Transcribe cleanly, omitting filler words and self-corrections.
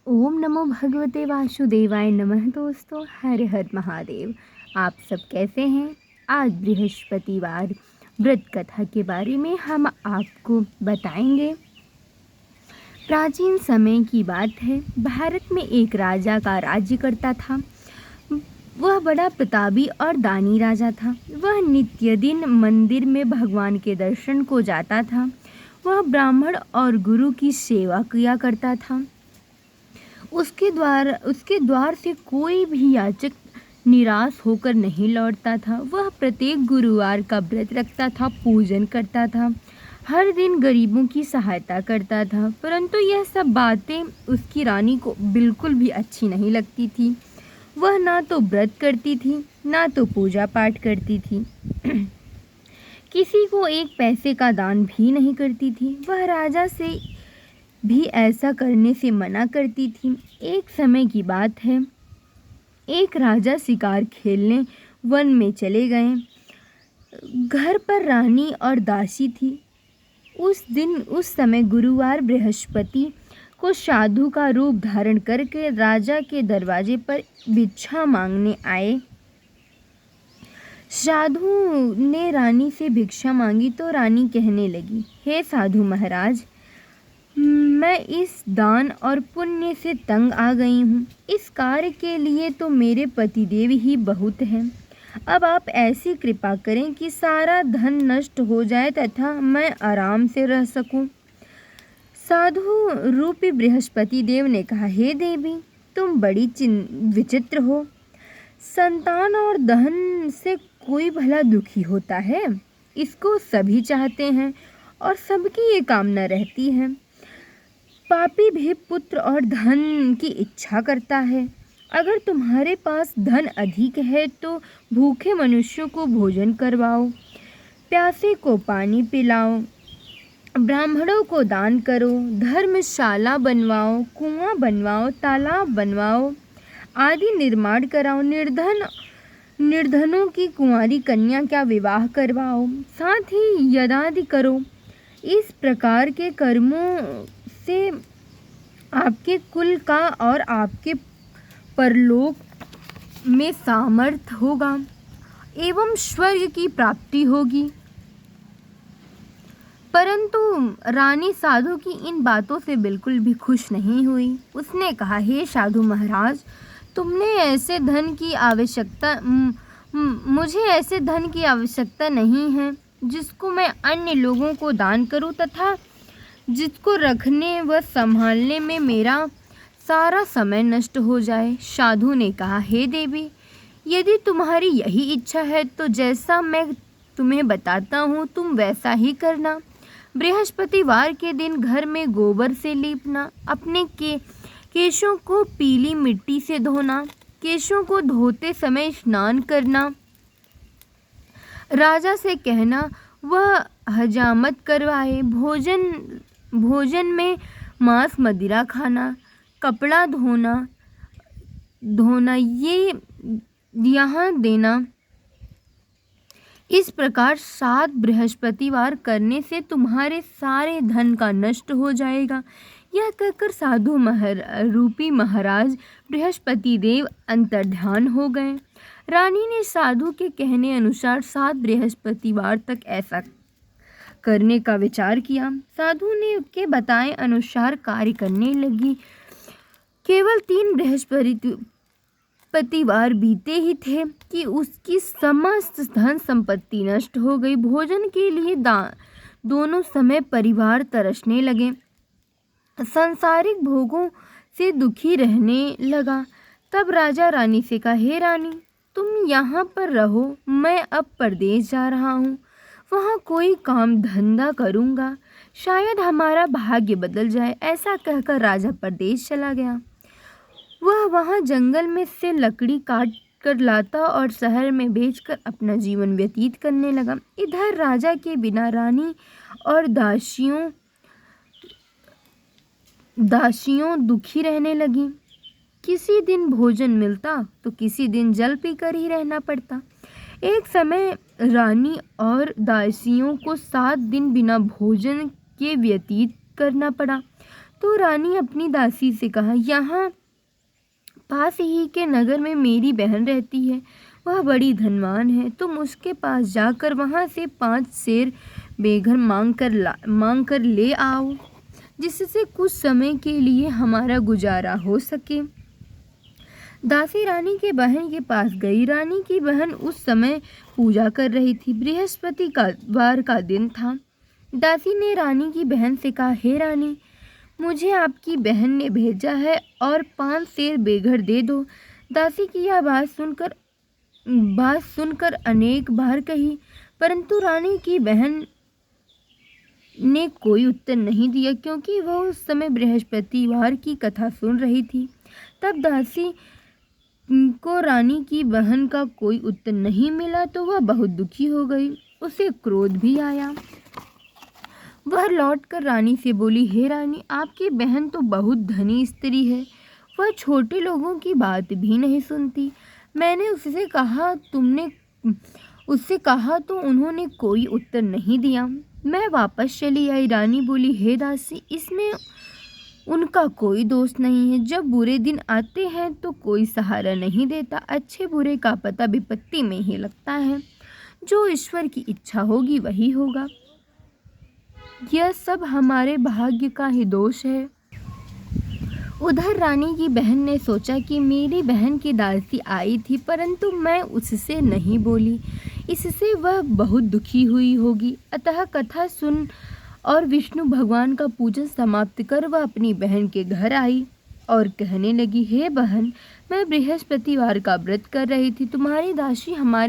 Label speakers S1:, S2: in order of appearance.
S1: ओम नमो भगवते वासुदेवाय नमः। दोस्तों, हर हर महादेव। आप सब कैसे हैं? आज बृहस्पतिवार व्रत कथा के बारे में हम आपको बताएंगे। प्राचीन समय की बात है। भारत में एक राजा का राज्य करता था। वह बड़ा प्रतापी और दानी राजा था। वह नित्य दिन मंदिर में भगवान के दर्शन को जाता था। वह ब्राह्मण और गुरु की सेवा किया करता था। उसके द्वार से कोई भी याचक निराश होकर नहीं लौटता था। वह प्रत्येक गुरुवार का व्रत रखता था, पूजन करता था, हर दिन गरीबों की सहायता करता था। परंतु यह सब बातें उसकी रानी को बिल्कुल भी अच्छी नहीं लगती थी। वह ना तो व्रत करती थी, ना तो पूजा पाठ करती थी। किसी को एक पैसे का दान भी नहीं करती थी। वह राजा से भी ऐसा करने से मना करती थी। एक समय की बात है। एक राजा शिकार खेलने वन में चले गए। घर पर रानी और दासी थी। उस समय गुरुवार बृहस्पति को साधु का रूप धारण करके राजा के दरवाजे पर भिक्षा मांगने आए। साधु ने रानी से भिक्षा मांगी तो रानी कहने लगी, हे साधु महाराज, मैं इस दान और पुण्य से तंग आ गई हूँ। इस कार्य के लिए तो मेरे पतिदेव ही बहुत हैं। अब आप ऐसी कृपा करें कि सारा धन नष्ट हो जाए तथा मैं आराम से रह सकूं। साधु रूपी बृहस्पति देव ने कहा, हे देवी, तुम बड़ी विचित्र हो। संतान और धन से कोई भला दुखी होता है? इसको सभी चाहते हैं और सबकी ये कामना रहती है। पापी भी पुत्र और धन की इच्छा करता है। अगर तुम्हारे पास धन अधिक है तो भूखे मनुष्यों को भोजन करवाओ, प्यासे को पानी पिलाओ, ब्राह्मणों को दान करो, धर्मशाला बनवाओ, कुआं बनवाओ, तालाब बनवाओ आदि निर्माण कराओ, निर्धनों की कुंवारी कन्या का विवाह करवाओ, साथ ही यज्ञादि करो। इस प्रकार के कर्मों से आपके कुल का और आपके परलोक में सामर्थ्य होगा एवं स्वर्ग की प्राप्ति होगी। परंतु रानी साधु की इन बातों से बिल्कुल भी खुश नहीं हुई। उसने कहा, हे साधु महाराज, मुझे ऐसे धन की आवश्यकता नहीं है जिसको मैं अन्य लोगों को दान करूं तथा जिसको रखने व संभालने में मेरा सारा समय नष्ट हो जाए। साधु ने कहा, हे देवी, यदि तुम्हारी यही इच्छा है तो जैसा मैं तुम्हें बताता हूँ तुम वैसा ही करना। बृहस्पतिवार के दिन घर में गोबर से लीपना, अपने केशों को पीली मिट्टी से धोना, केशों को धोते समय स्नान करना, राजा से कहना वह हजामत करवाए, भोजन में मांस मदिरा खाना, कपड़ा धोना ये यहाँ देना। इस प्रकार 7 बृहस्पतिवार करने से तुम्हारे सारे धन का नष्ट हो जाएगा। यह कहकर साधु रूपी महाराज बृहस्पति देव अंतर्ध्यान हो गए। रानी ने साधु के कहने अनुसार 7 बृहस्पतिवार तक ऐसा करने का विचार किया। साधु ने के बताए अनुसार कार्य करने लगी। केवल 3 बृहस्पतिवार बीते ही थे कि उसकी समस्त धन संपत्ति नष्ट हो गई। भोजन के लिए दोनों समय परिवार तरसने लगे। सांसारिक भोगों से दुखी रहने लगा। तब राजा रानी से कहा, हे रानी, तुम यहाँ पर रहो, मैं अब परदेश जा रहा हूँ। वहाँ कोई काम धंधा करूँगा, शायद हमारा भाग्य बदल जाए। ऐसा कहकर राजा परदेश चला गया। वह वहाँ जंगल में से लकड़ी काट कर लाता और शहर में बेचकर अपना जीवन व्यतीत करने लगा। इधर राजा के बिना रानी और दासियों दुखी रहने लगी। किसी दिन भोजन मिलता तो किसी दिन जल पीकर ही रहना पड़ता। एक समय रानी और दासियों को 7 दिन बिना भोजन के व्यतीत करना पड़ा। तो रानी अपनी दासी से कहा, यहाँ पास ही के नगर में मेरी बहन रहती है, वह बड़ी धनवान है। तुम उसके पास जाकर वहाँ से 5 सेर बेघर मांग कर ले आओ, जिससे कुछ समय के लिए हमारा गुजारा हो सके। दासी रानी के बहन के पास गई। रानी की बहन उस समय पूजा कर रही थी। बृहस्पतिवार का दिन था। दासी ने रानी की बहन से कहा, हे रानी, मुझे आपकी बहन ने भेजा है और 5 सेर बेघर दे दो। दासी की यह बात सुनकर अनेक बार कही, परंतु रानी की बहन ने कोई उत्तर नहीं दिया, क्योंकि वह उस समय बृहस्पतिवार की कथा सुन रही थी। तब दासी को रानी की बहन का कोई उत्तर नहीं मिला तो वह बहुत दुखी हो गई। उसे क्रोध भी आया। वह लौटकर रानी से बोली, हे रानी, आपकी बहन तो बहुत धनी स्त्री है। वह छोटे लोगों की बात भी नहीं सुनती। मैंने उससे कहा तो उन्होंने कोई उत्तर नहीं दिया। मैं वापस चली आई। रानी बोली, हे दासी, इसमें उनका कोई दोष नहीं है। जब बुरे दिन आते हैं तो कोई सहारा नहीं देता। अच्छे बुरे का पता विपत्ति में ही लगता है। जो ईश्वर की इच्छा होगी वही होगा। यह सब हमारे भाग्य का ही दोष है। उधर रानी की बहन ने सोचा कि मेरी बहन की दासी आई थी, परंतु मैं उससे नहीं बोली, इससे वह बहुत दुखी हुई होगी। अतः कथा सुन और विष्णु भगवान का पूजन समाप्त कर वह अपनी बहन के घर आई और कहने लगी, हे बहन, मैं बृहस्पतिवार का व्रत कर रही थी। तुम्हारी दासी हमारे